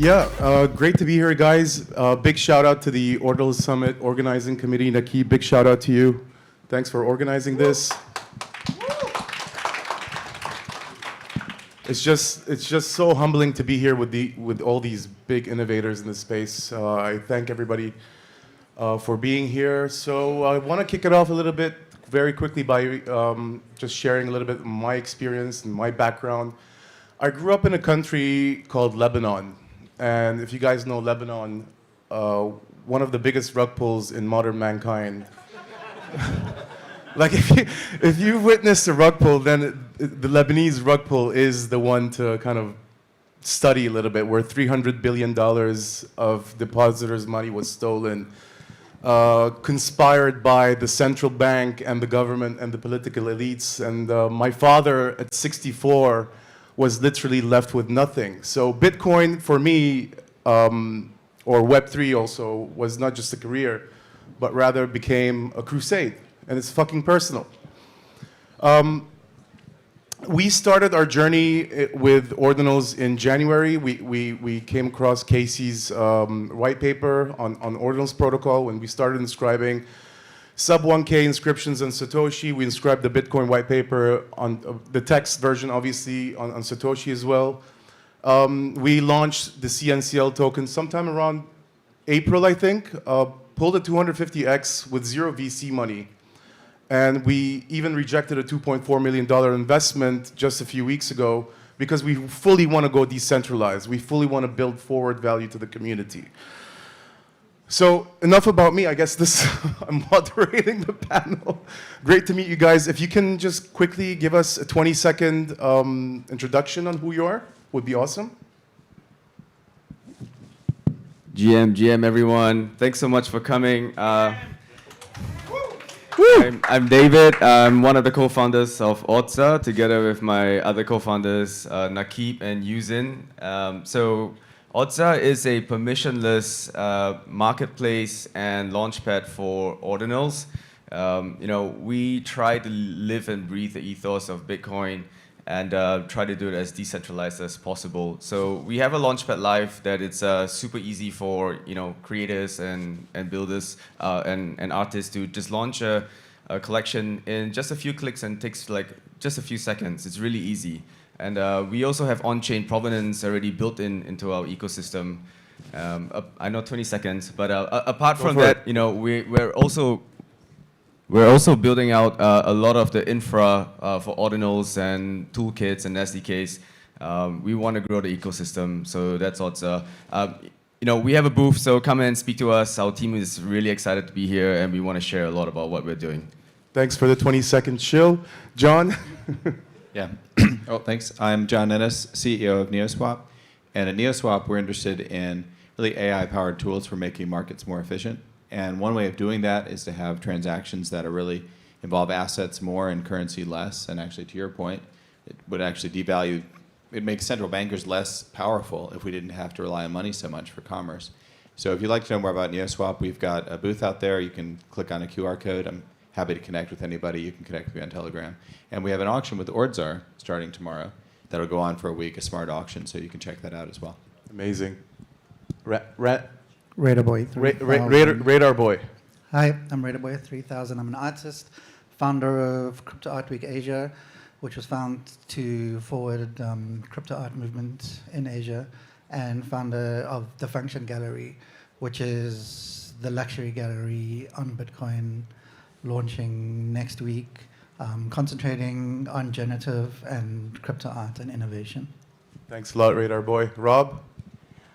Great to be here, guys. Big shout out to the Ordinals Summit organizing committee. Naki, big shout out to you. Thanks for organizing this. It's just so humbling to be here with all these big innovators in the space. I thank everybody for being here. So I want to kick it off a little bit very quickly by just sharing a little bit of my experience and my background. I grew up in a country called Lebanon. And if you guys know Lebanon, one of the biggest rug pulls in modern mankind. Like if you witnessed a rug pull, then the Lebanese rug pull is the one to kind of study a little bit, where $300 billion of depositors' money was stolen, conspired by the central bank and the government and the political elites. And my father, at 64, was literally left with nothing. So Bitcoin, for me, or Web3 also, was not just a career, but rather became a crusade. And it's fucking personal. We started our journey with Ordinals in January. We came across Casey's white paper on Ordinals Protocol when we started inscribing sub 1K inscriptions on Satoshi. We inscribed the Bitcoin white paper on the text version, obviously, on Satoshi as well. We launched the CNCL token sometime around April, I think. Pulled a 250x with zero VC money. And we even rejected a $2.4 million investment just a few weeks ago because we fully want to go decentralized. We fully want to build forward value to the community. So enough about me. I guess I'm moderating the panel. Great to meet you guys. If you can just quickly give us a 20-second introduction on who you are, would be awesome. GM, everyone. Thanks so much for coming. I'm David. I'm one of the co-founders of Ordza, together with my other co-founders, Nakib and Yuzin. So Ordza is a permissionless marketplace and launchpad for Ordinals. We try to live and breathe the ethos of Bitcoin and try to do it as decentralized as possible. So we have a launchpad live that it's super easy for creators and builders and artists to just launch a collection in just a few clicks and takes like just a few seconds. It's really easy. And we also have on-chain provenance already built into our ecosystem. I know 20 seconds, but apart from that, we're also building out a lot of the infra for Ordinals and toolkits and SDKs. We want to grow the ecosystem, so that's Ordza. We have a booth, so come and speak to us. Our team is really excited to be here, and we want to share a lot about what we're doing. Thanks for the 20-second chill. John? Yeah. Thanks. I'm John Ennis, CEO of NeoSwap. And at NeoSwap, we're interested in really AI-powered tools for making markets more efficient. And one way of doing that is to have transactions that are really involve assets more and currency less. And actually, to your point, it would actually devalue. It makes central bankers less powerful if we didn't have to rely on money so much for commerce. So if you'd like to know more about NeoSwap, we've got a booth out there. You can click on a QR code. I'm happy to connect with anybody. You can connect with me on Telegram. And we have an auction with Ordza starting tomorrow. That'll go on for a week, a smart auction, so you can check that out as well. Amazing. Radar Boy. Radar Boy. Hi, I'm Radar Boy 3000. I'm an artist, founder of Crypto Art Week Asia, which was founded to forward crypto art movement in Asia, and founder of the Function Gallery, which is the luxury gallery on Bitcoin, launching next week, concentrating on generative and crypto art and innovation. Thanks a lot, Radar Boy. Rob?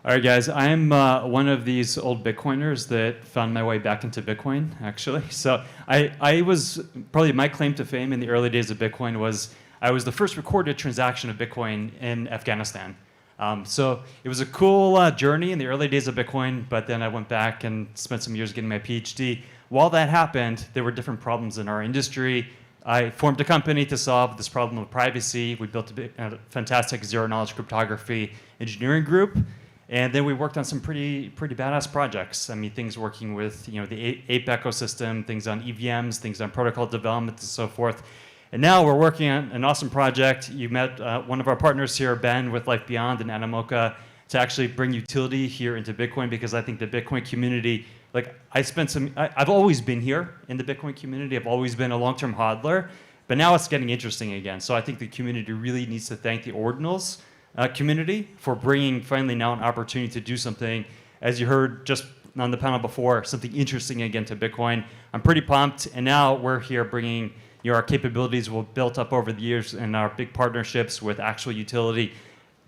All right, guys, I'm one of these old Bitcoiners that found my way back into Bitcoin, actually. So I was, probably my claim to fame in the early days of Bitcoin was I was the first recorded transaction of Bitcoin in Afghanistan. So it was a cool journey in the early days of Bitcoin, but then I went back and spent some years getting my PhD. While that happened, there were different problems in our industry. I formed a company to solve this problem of privacy. We built a fantastic zero-knowledge cryptography engineering group. And then we worked on some pretty badass projects. I mean, things working with the Ape ecosystem, things on EVMs, things on protocol development, and so forth. And now we're working on an awesome project. You met one of our partners here, Ben, with Life Beyond and Animoca, to actually bring utility here into Bitcoin, because I think the Bitcoin community, like I've always been here in the Bitcoin community. I've always been a long-term hodler, but now it's getting interesting again. So I think the community really needs to thank the Ordinals community for bringing finally now an opportunity to do something, as you heard just on the panel before, something interesting again to Bitcoin. I'm pretty pumped, and now we're here bringing our capabilities we've built up over the years and our big partnerships with actual utility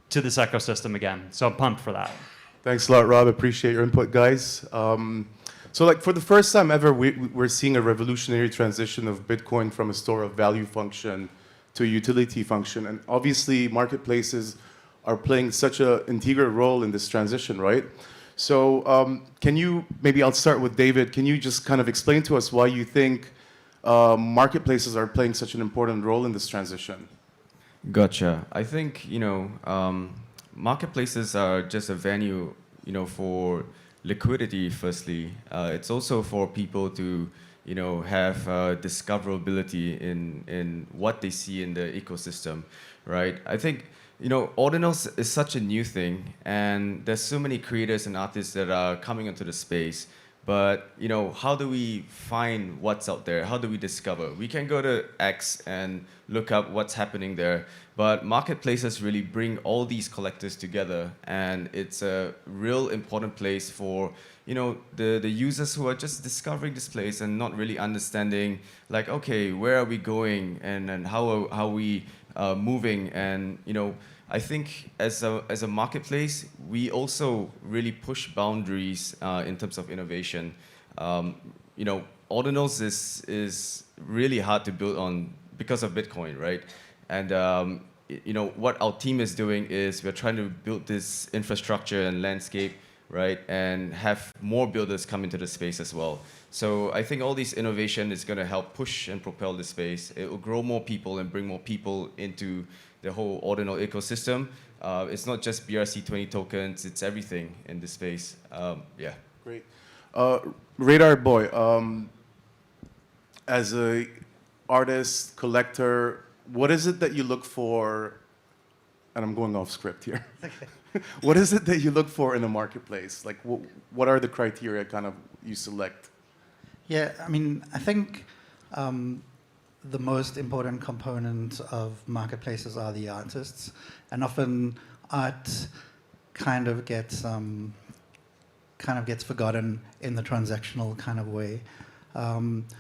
to this ecosystem again. So I'm pumped for that. Thanks a lot, Rob. Appreciate your input, guys. So like for the first time ever, we're seeing a revolutionary transition of Bitcoin from a store of value function to a utility function. And obviously, marketplaces are playing such an integral role in this transition, right? So can you, maybe I'll start with David, can you just kind of explain to us why you think marketplaces are playing such an important role in this transition? Gotcha. I think, marketplaces are just a venue, for liquidity, firstly. It's also for people to, have discoverability in what they see in the ecosystem, right? I think, Ordinals is such a new thing, and there's so many creators and artists that are coming into the space. But, how do we find what's out there? How do we discover? We can go to X and look up what's happening there. But marketplaces really bring all these collectors together. And it's a real important place for, the users who are just discovering this place and not really understanding, like, okay, where are we going? And how are we moving? And, I think as a marketplace, we also really push boundaries in terms of innovation. Ordinals is really hard to build on because of Bitcoin, right? And what our team is doing is we're trying to build this infrastructure and landscape, right? And have more builders come into the space as well. So I think all this innovation is going to help push and propel the space. It will grow more people and bring more people into the whole Ordinal ecosystem. It's not just BRC-20 tokens, it's everything in this space. Yeah. Great. Radar Boy, as a artist, collector, what is it that you look for, and I'm going off script here. What is it that you look for in a marketplace? Like, what are the criteria kind of you select? Yeah, I mean, I think the most important component of marketplaces are the artists, and often art kind of gets forgotten in the transactional kind of way.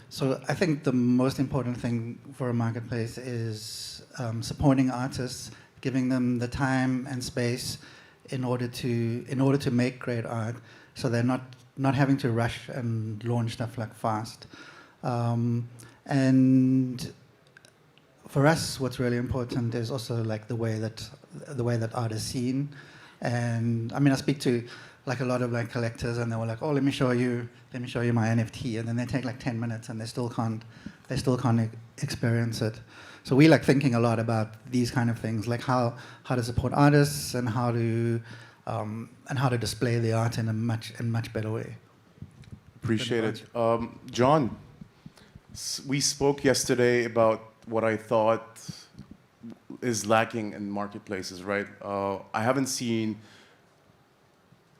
So I think the most important thing for a marketplace is supporting artists, giving them the time and space in order to make great art, so they're not having to rush and launch stuff like fast. And for us, what's really important is also like the way that art is seen. And I mean, I speak to like a lot of like collectors, and they were like, "Oh, let me show you my NFT," and then they take like 10 minutes, and they still can't experience it. So we like thinking a lot about these kind of things, like how to support artists and how to display the art in a much better way. Appreciate it. John, we spoke yesterday about what I thought is lacking in marketplaces, right? I haven't seen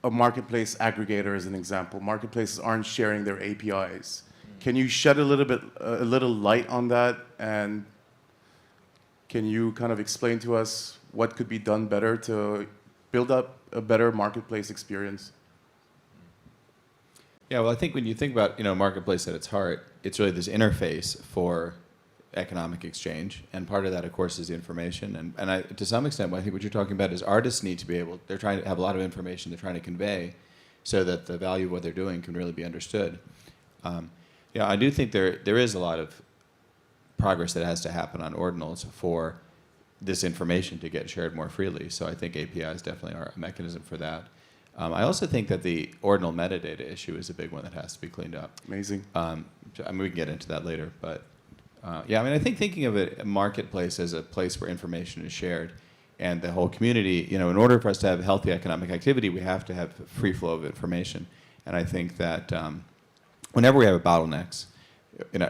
a marketplace aggregator as an example. Marketplaces aren't sharing their APIs. Can you shed a little light on that, and can you kind of explain to us what could be done better to build up a better marketplace experience? Yeah, well, I think when you think about marketplace at its heart, it's really this interface for economic exchange, and part of that, of course, is the information. And to some extent, I think what you're talking about is artists need to be able. They're trying to have a lot of information they're trying to convey, so that the value of what they're doing can really be understood. I do think there is a lot of progress that has to happen on Ordinals for this information to get shared more freely. So I think APIs definitely are a mechanism for that. I also think that the ordinal metadata issue is a big one that has to be cleaned up. Amazing. I mean, we can get into that later, but yeah, I mean, I think thinking of a marketplace as a place where information is shared, and the whole community, in order for us to have healthy economic activity, we have to have free flow of information. And I think that whenever we have bottlenecks,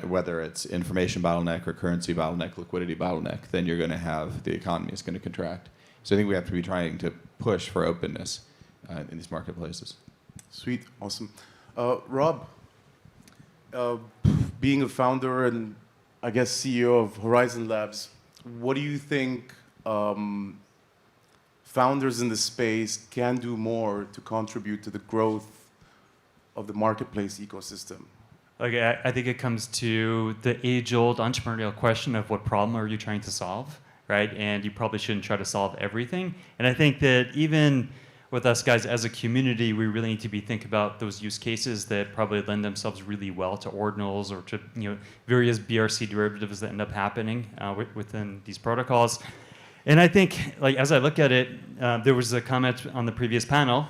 whether it's information bottleneck or currency bottleneck, liquidity bottleneck, then you're going to have the economy is going to contract. So I think we have to be trying to push for openness in these marketplaces. Sweet, awesome. Rob, being a founder and I guess CEO of Horizon Labs, what do you think founders in the space can do more to contribute to the growth of the marketplace ecosystem? Like, I think it comes to the age-old entrepreneurial question of what problem are you trying to solve, right? And you probably shouldn't try to solve everything. And I think that even with us guys as a community, we really need to be thinking about those use cases that probably lend themselves really well to ordinals or to various BRC derivatives that end up happening within these protocols. And I think, like, as I look at it, there was a comment on the previous panel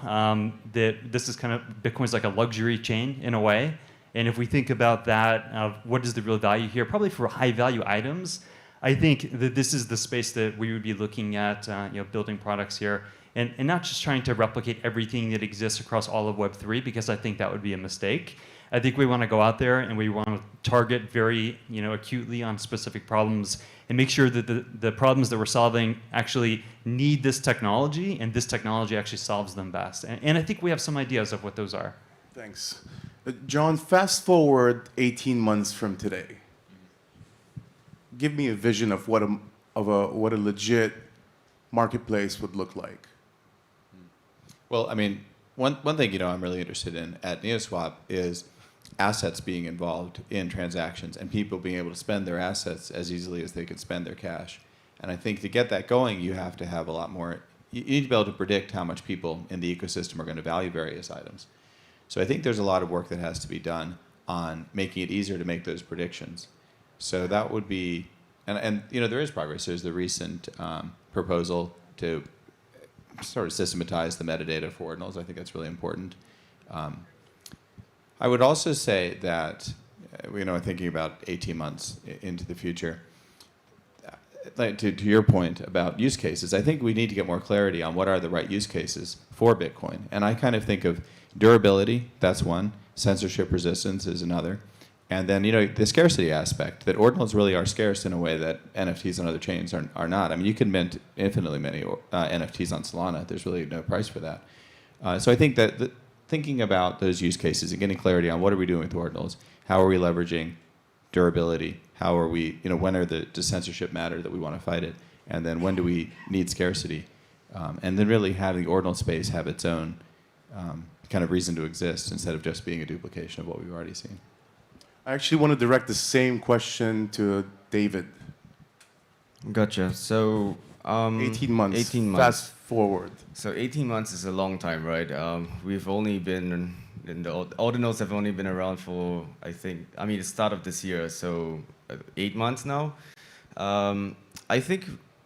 that this is kind of Bitcoin's like a luxury chain in a way. And if we think about that, what is the real value here? Probably for high value items, I think that this is the space that we would be looking at, building products here, and not just trying to replicate everything that exists across all of Web3, because I think that would be a mistake. I think we want to go out there and we want to target very, acutely on specific problems and make sure that the problems that we're solving actually need this technology, and this technology actually solves them best. And I think we have some ideas of what those are. Thanks. John, fast forward 18 months from today. Give me a vision of what a legit marketplace would look like. Well, I mean, one thing I'm really interested in at NeoSwap is assets being involved in transactions and people being able to spend their assets as easily as they could spend their cash. And I think to get that going, you have to have a lot more. You need to be able to predict how much people in the ecosystem are going to value various items. So I think there's a lot of work that has to be done on making it easier to make those predictions. So that would be, and there is progress. There's the recent proposal to sort of systematize the metadata for ordinals. I think that's really important. I would also say that, thinking about 18 months into the future, like to your point about use cases, I think we need to get more clarity on what are the right use cases for Bitcoin. And I kind of think of durability, that's one. Censorship resistance is another. And then, the scarcity aspect, that ordinals really are scarce in a way that NFTs on other chains are not. I mean, you can mint infinitely many NFTs on Solana. There's really no price for that. So I think that thinking about those use cases and getting clarity on what are we doing with ordinals, how are we leveraging durability, how are we, when does censorship matter that we want to fight it, and then when do we need scarcity, and then really having the ordinal space have its own kind of reason to exist instead of just being a duplication of what we've already seen. I actually want to direct the same question to David. Gotcha. So 18 months. 18 months. Fast forward. So 18 months is a long time, right? We've only been the ordinals have only been around for the start of this year, so 8 months now. I think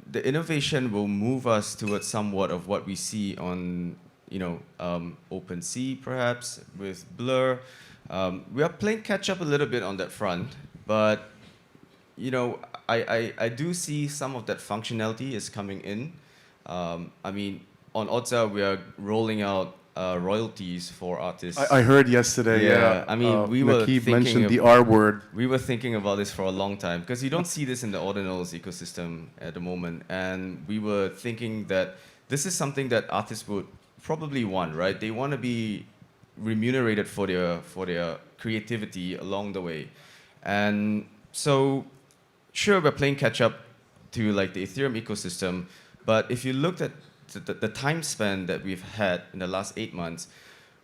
the innovation will move us towards somewhat of what we see on OpenSea, perhaps with Blur. We are playing catch up a little bit on that front, but I do see some of that functionality is coming in. On Otza, we are rolling out royalties for artists. I heard yesterday. Yeah, we were Nakib thinking mentioned the R word. We were thinking about this for a long time because you don't see this in the ordinals ecosystem at the moment, and we were thinking that this is something that artists would probably want, right? They want to be remunerated for their creativity along the way, and so sure we're playing catch up to like the Ethereum ecosystem, but if you looked at the time span that we've had in the last 8 months,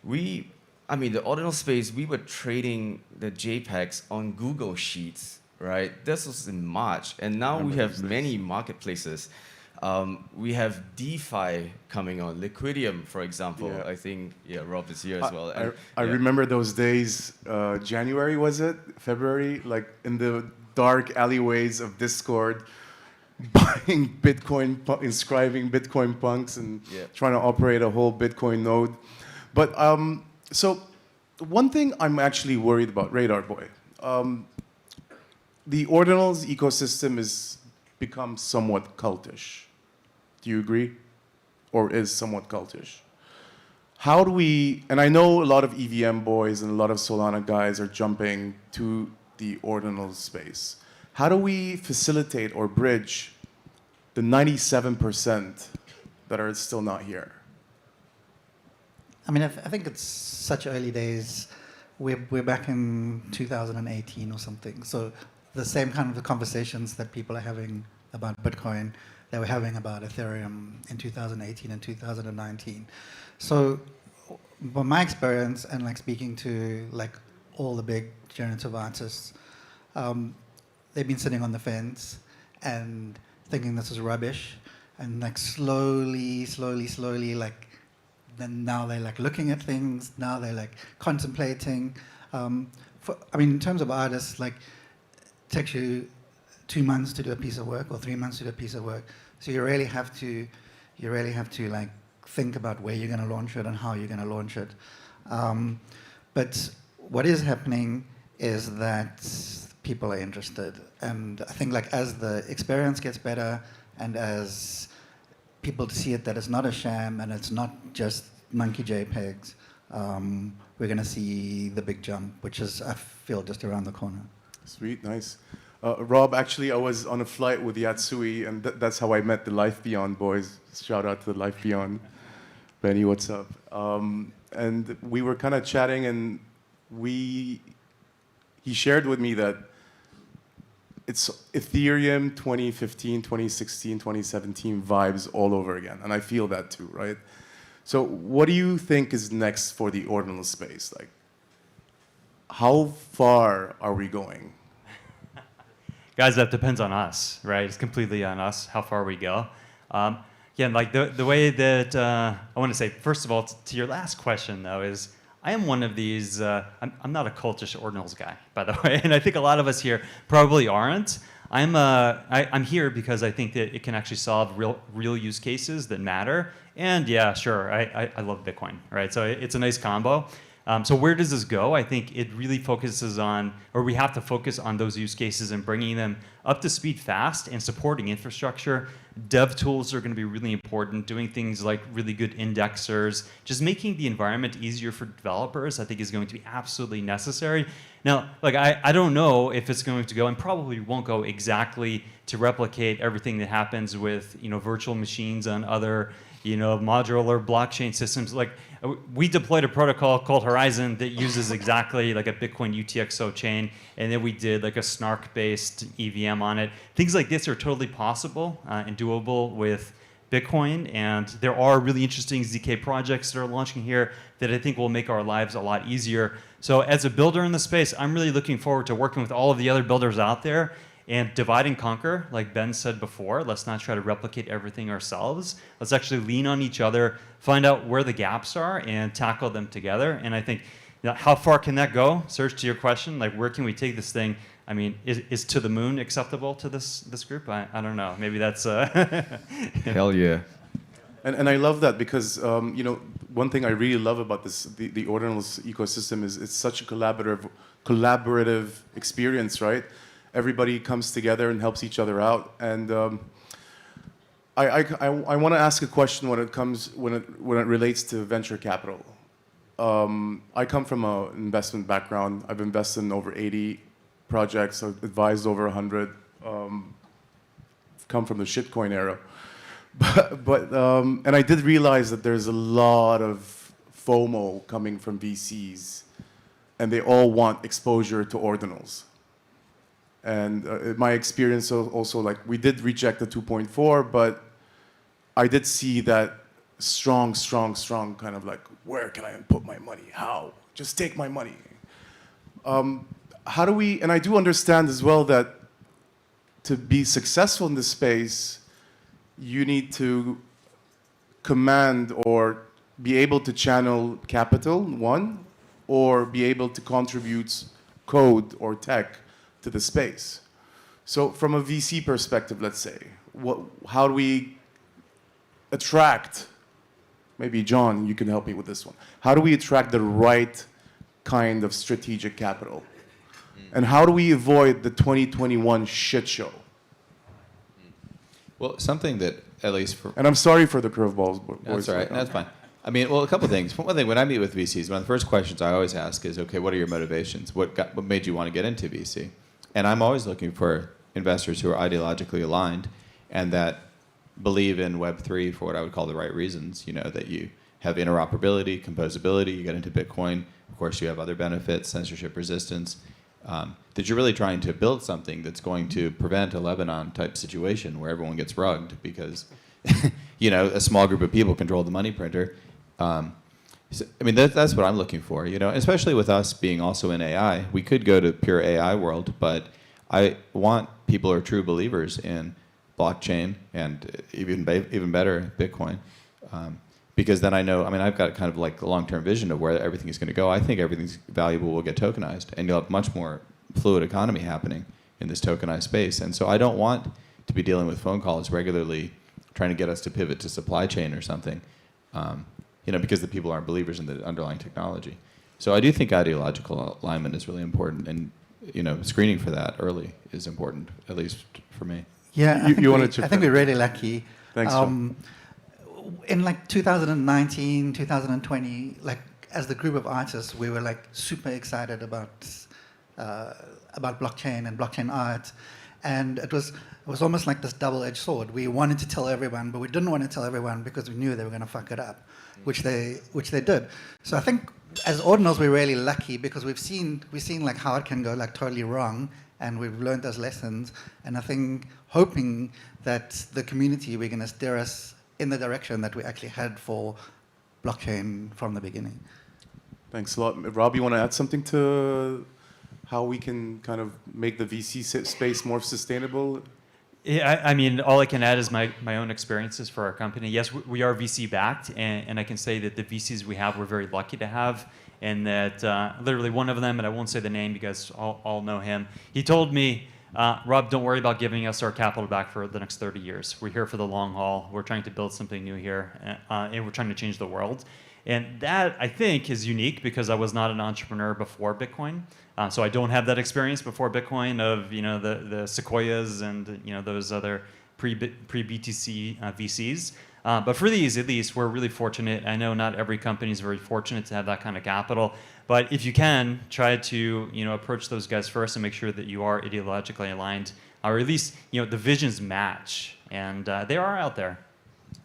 the ordinal space, we were trading the JPEGs on Google Sheets, right? This was in March, and now we have many marketplaces. We have DeFi coming on, Liquidium, for example. Yeah. I think, Rob is here as well. And, I remember those days, January was it? February? Like in the dark alleyways of Discord, buying Bitcoin, inscribing Bitcoin punks and trying to operate a whole Bitcoin node. But so one thing I'm actually worried about, Radar Boy, the ordinals ecosystem is become somewhat cultish. Do you agree? Or is somewhat cultish? How do we, and I know a lot of EVM boys and a lot of Solana guys are jumping to the ordinal space. How do we facilitate or bridge the 97% that are still not here? I mean, I think it's such early days. We're back in 2018 or something. So the same kind of conversations that people are having about Bitcoin, they were having about Ethereum in 2018 and 2019. So from my experience and like speaking to like all the big generative artists, they've been sitting on the fence and thinking this is rubbish, and like slowly, like then now they're like looking at things. Now they're like contemplating. I mean, in terms of artists, like it takes you 2 months to do a piece of work or 3 months to do a piece of work. So you really have to like think about where you're going to launch it and how you're going to launch it. But what is happening is that people are interested, and I think like as the experience gets better and as people see it that it's not a sham and it's not just monkey JPEGs, we're going to see the big jump, which is, I feel, just around the corner. Sweet, nice. Rob, actually, I was on a flight with Yatsui, and that's how I met the Life Beyond boys. Shout out to the Life Beyond. Benny, what's up? And we were kind of chatting, and he shared with me that it's Ethereum 2015, 2016, 2017 vibes all over again. And I feel that too, right? So what do you think is next for the ordinal space? Like, how far are we going? Guys, that depends on us, right? It's completely on us how far we go. Again, like the way that I want to say, first of all, to your last question, though, is I am one of these, I'm not a cultish ordinals guy, by the way, and I think a lot of us here probably aren't. I'm here because I think that it can actually solve real use cases that matter. And yeah, sure, I love Bitcoin, right? So it's a nice combo. So where does this go? I think it really focuses on, or we have to focus on those use cases and bringing them up to speed fast and supporting infrastructure. Dev tools are going to be really important. Doing things like really good indexers, just making the environment easier for developers, I think is going to be absolutely necessary. Now, like I don't know if it's going to go, and probably won't go exactly to replicate everything that happens with virtual machines on other modular blockchain systems. Like we deployed a protocol called Horizon that uses exactly like a Bitcoin UTXO chain, and then we did like a snark-based EVM on it. Things like this are totally possible and doable with Bitcoin, and there are really interesting ZK projects that are launching here that I think will make our lives a lot easier. So as a builder in the space, I'm really looking forward to working with all of the other builders out there and divide and conquer, like Ben said before. Let's not try to replicate everything ourselves. Let's actually lean on each other, find out where the gaps are, and tackle them together. And I think, how far can that go? Serge, to your question, like where can we take this thing? I mean, is to the moon acceptable to this group? I don't know. Maybe that's... Hell yeah. And I love that because, one thing I really love about the Ordinals ecosystem is it's such a collaborative experience, right? Everybody comes together and helps each other out. And I want to ask a question when it relates to venture capital. I come from an investment background. I've invested in over 80 projects. I've advised over 100. Come from the shitcoin era. And I did realize that there's a lot of FOMO coming from VCs, and they all want exposure to ordinals. And my experience also, like, we did reject the 2.4, but I did see that strong kind of like, where can I put my money? How? Just take my money. How do we, and I do understand as well that to be successful in this space, you need to command or be able to channel capital, one, or be able to contribute code or tech to the space. So from a VC perspective, let's say, how do we attract, maybe John, you can help me with this one. How do we attract the right kind of strategic capital? And how do we avoid the 2021 shit show? Well, something that, at least for... And I'm sorry for the curveballs, boys. That's all right. That's fine. I mean, well, a couple things. One thing, when I meet with VCs, one of the first questions I always ask is, okay, what are your motivations? What made you want to get into VC? And I'm always looking for investors who are ideologically aligned and that believe in Web3 for what I would call the right reasons. That you have interoperability, composability. You get into Bitcoin. Of course, you have other benefits, censorship resistance. That you're really trying to build something that's going to prevent a Lebanon type situation where everyone gets rugged because a small group of people control the money printer. That's what I'm looking for, especially with us being also in AI. We could go to pure AI world, but I want people who are true believers in blockchain and even better, Bitcoin. Because then I know, I've got kind of like a long-term vision of where everything is going to go. I think everything's valuable will get tokenized, and you'll have much more fluid economy happening in this tokenized space. And so I don't want to be dealing with phone calls regularly, trying to get us to pivot to supply chain or something, because the people aren't believers in the underlying technology. So I do think ideological alignment is really important, and screening for that early is important, at least for me. Yeah, You wanted to I think we're really lucky. Thanks, John. In 2019, 2020, as the group of artists, we were super excited about blockchain and blockchain art, and it was almost like this double-edged sword. We wanted to tell everyone, but we didn't want to tell everyone because we knew they were going to fuck it up, which they did. So I think as Ordinals, we're really lucky because we've seen how it can go totally wrong, and we've learned those lessons. And I think hoping that the community we're going to steer us in the direction that we actually had for blockchain from the beginning. Thanks a lot. Rob, you want to add something to how we can kind of make the VC space more sustainable? Yeah, all I can add is my own experiences for our company. Yes, we are VC backed, and I can say that the VCs we have, we're very lucky to have, and that literally one of them, and I won't say the name because all know him, he told me, Rob, don't worry about giving us our capital back for the next 30 years. We're here for the long haul. We're trying to build something new here, and we're trying to change the world. And that, I think, is unique because I was not an entrepreneur before Bitcoin. So I don't have that experience before Bitcoin of the Sequoias and those other pre-BTC VCs. But for these, at least, we're really fortunate. I know not every company is very fortunate to have that kind of capital. But if you can, try to approach those guys first and make sure that you are ideologically aligned, or at least the visions match, and they are out there.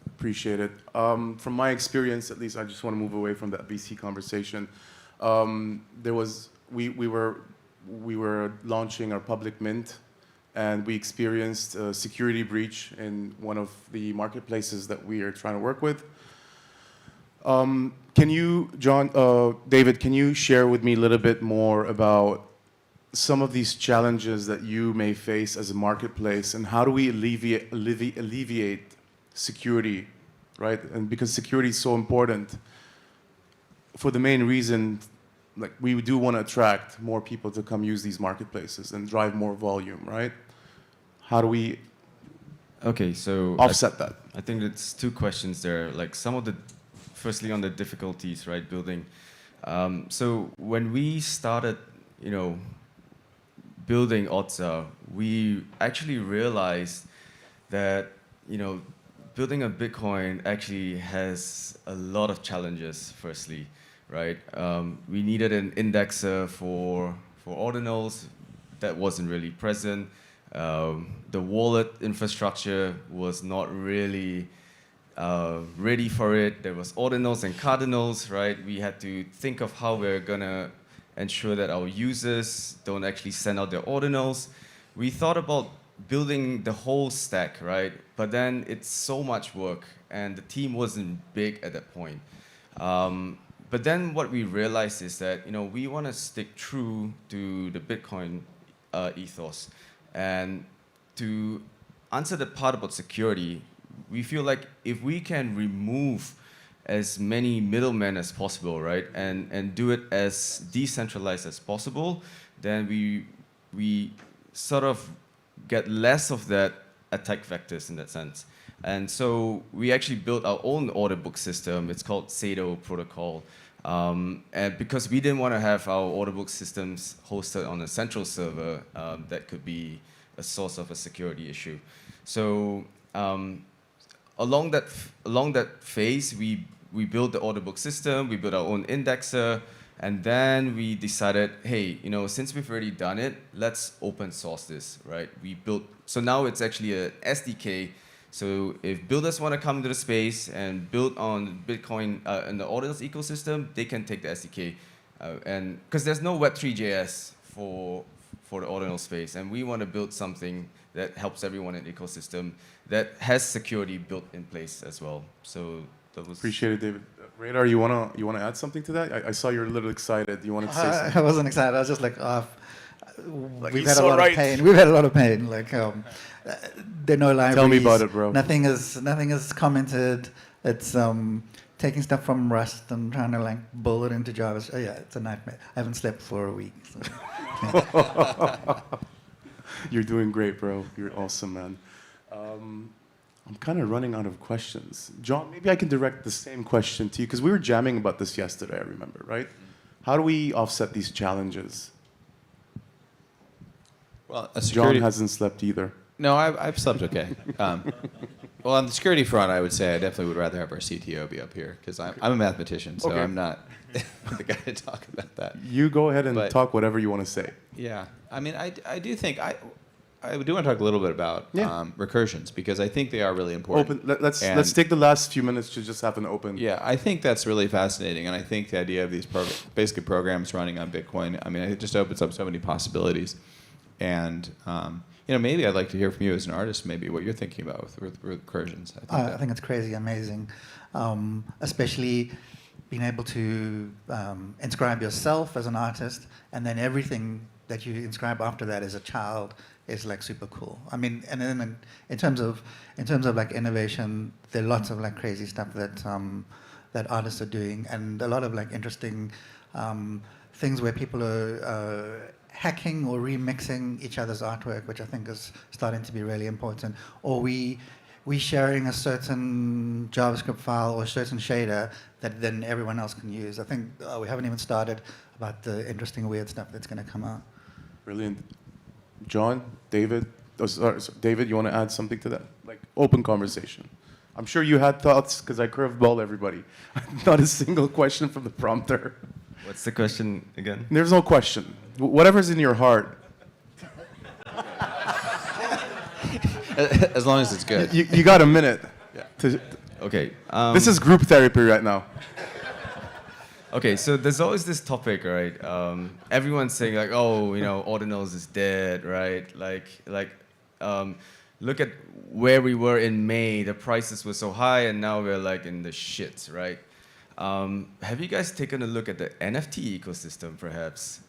Appreciate it. From my experience, at least, I just want to move away from that VC conversation. We were launching our public mint, and we experienced a security breach in one of the marketplaces that we are trying to work with. Can you, David, can you share with me a little bit more about some of these challenges that you may face as a marketplace, and how do we alleviate security, right? And because security is so important, for the main reason, we do want to attract more people to come use these marketplaces and drive more volume, right? How do we offset that? I think it's two questions there. Firstly on the difficulties, right, building. So when we started, building Otsa, we actually realized that, building a Bitcoin actually has a lot of challenges, firstly, right? We needed an indexer for Ordinals that wasn't really present. The wallet infrastructure was not really ready for it. There was Ordinals and Cardinals, right? We had to think of how we're gonna ensure that our users don't actually send out their Ordinals. We thought about building the whole stack, right? But then it's so much work, and the team wasn't big at that point. But then what we realized is that we want to stick true to the Bitcoin ethos, and to answer the part about security, we feel like if we can remove as many middlemen as possible, right, and do it as decentralized as possible, then we sort of get less of that attack vectors in that sense. And so we actually built our own order book system. It's called Taproot Protocol. And because we didn't want to have our order book systems hosted on a central server, that could be a source of a security issue. So along that phase, we built the order book system, we built our own indexer, and then we decided, hey, since we've already done it, let's open source this, right? So now it's actually a SDK So if builders want to come to the space and build on Bitcoin in the Ordinals ecosystem, they can take the SDK. And because there's no Web3.js for the Ordinal space, and we want to build something that helps everyone in the ecosystem that has security built in place as well. So that was... Appreciate it, David. Radar, you wanna add something to that? I saw you're a little excited. You wanted to say something? I wasn't excited. I was just like, Like, we've he's had a so lot right. of pain. We've had a lot of pain. Like, there are no libraries. Tell me about it, bro. Nothing is commented. It's taking stuff from Rust and trying to like build it into Java. Oh yeah, it's a nightmare. I haven't slept for a week. So. You're doing great, bro. You're awesome, man. I'm kind of running out of questions. John, maybe I can direct the same question to you, because we were jamming about this yesterday, I remember, right? How do we offset these challenges? Well, John hasn't slept either. No, I've slept okay. Well, on the security front, I would say I definitely would rather have our CTO be up here, because I'm a mathematician, so Okay. I'm not the guy to talk about that. You go ahead and But- talk whatever you want to say. Yeah, I mean, I do think I do want to talk a little bit about recursions, because I think they are really important. Let's take the last few minutes to just have an open. Yeah, I think that's really fascinating, and I think the idea of these basically programs running on Bitcoin, I mean, it just opens up so many possibilities. And maybe I'd like to hear from you as an artist, maybe what you're thinking about with recursions. I think it's crazy amazing, especially being able to inscribe yourself as an artist, and then everything that you inscribe after that as a child is like super cool. I mean, and then in terms of like innovation, there are lots of like crazy stuff that artists are doing, and a lot of like interesting things where people are hacking or remixing each other's artwork, which I think is starting to be really important. Or we sharing a certain JavaScript file or a certain shader that then everyone else can use. I think we haven't even started about the interesting, weird stuff that's going to come out. Brilliant. John, David, David, you want to add something to that? Like open conversation. I'm sure you had thoughts, because I curveball everybody. Not a single question from the prompter. What's the question again? There's no question. Whatever's in your heart. As long as it's good. You got a minute. Yeah. Okay. This is group therapy right now. Okay, so there's always this topic, right? Everyone's saying like, oh, Ordinals is dead, right? Look at where we were in May. The prices were so high, and now we're like in the shits, right? Have you guys taken a look at the NFT ecosystem, perhaps,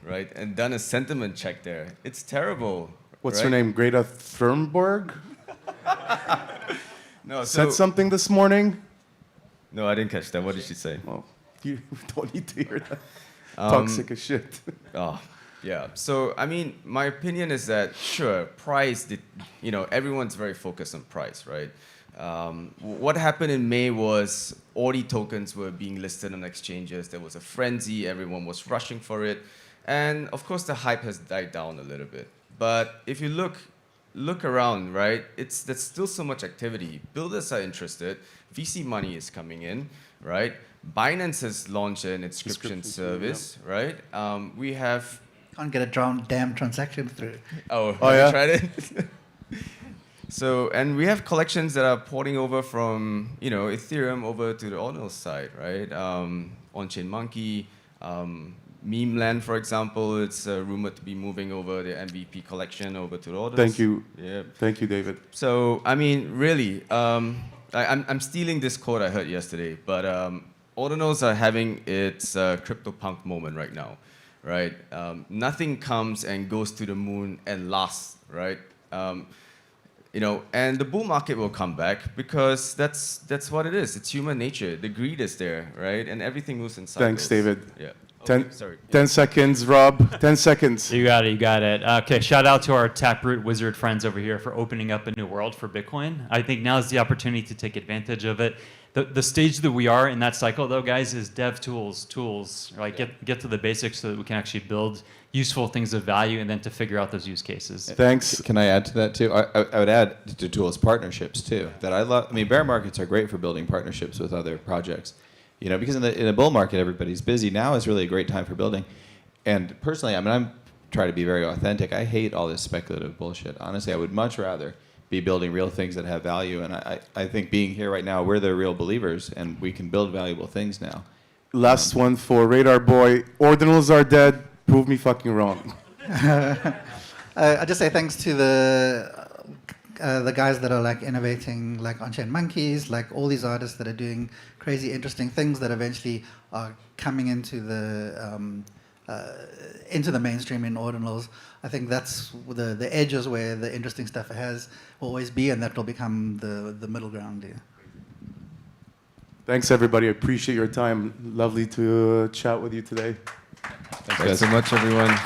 right? And done a sentiment check there? It's terrible. What's right? her name? Greta Thunberg? No, Said something this morning? No, I didn't catch that. What did she say? Well, you don't need to hear that. Toxic as shit. Oh, yeah. So, I mean, my opinion is that, sure, price, everyone's very focused on price, right? What happened in May was Audi tokens were being listed on exchanges. There was a frenzy. Everyone was rushing for it. And, of course, the hype has died down a little bit. But if you look around, right, there's still so much activity. Builders are interested. VC money is coming in, right? Binance has launched an inscription service, right? We have... Can't get a damn transaction through. Oh, yeah? have you tried it? So, and we have collections that are porting over from, Ethereum over to the Ordinals side, right? On-chain Monkey, Meme Land, for example, it's rumored to be moving over the MVP collection over to the Ordinals. Thank you. Yeah. Thank you, David. So, I mean, really, I'm stealing this quote I heard yesterday, but Ordinals are having its CryptoPunk moment right now, right? Nothing comes and goes to the moon and lasts, right? And the bull market will come back, because that's what it is. It's human nature. The greed is there, right? And everything moves in cycles. Thanks, David. Yeah. 10 Sorry. seconds, Rob. 10 seconds. You got it. Okay, shout out to our Taproot Wizard friends over here for opening up a new world for Bitcoin. I think now is the opportunity to take advantage of it. The stage that we are in that cycle, though, guys, is dev tools. Like get to the basics so that we can actually build useful things of value, and then to figure out those use cases. Thanks. Can I add to that too? I would add to tools partnerships too. That I love. I mean, bear markets are great for building partnerships with other projects. Because in a bull market everybody's busy. Now is really a great time for building. And personally, I mean, I'm trying to be very authentic. I hate all this speculative bullshit. Honestly, I would much rather be building real things that have value. And I think being here right now, we're the real believers, and we can build valuable things now. Last one for Radar Boy. Ordinals are dead. Prove me fucking wrong. I just say thanks to the guys that are like innovating, like On-Chain Monkeys, like all these artists that are doing crazy, interesting things that eventually are coming into the mainstream in Ordinals. I think that's the edges where the interesting stuff will always be, and that will become the middle ground. Yeah. Thanks, everybody. I appreciate your time. Lovely to chat with you today. Thanks, Thanks so much, everyone.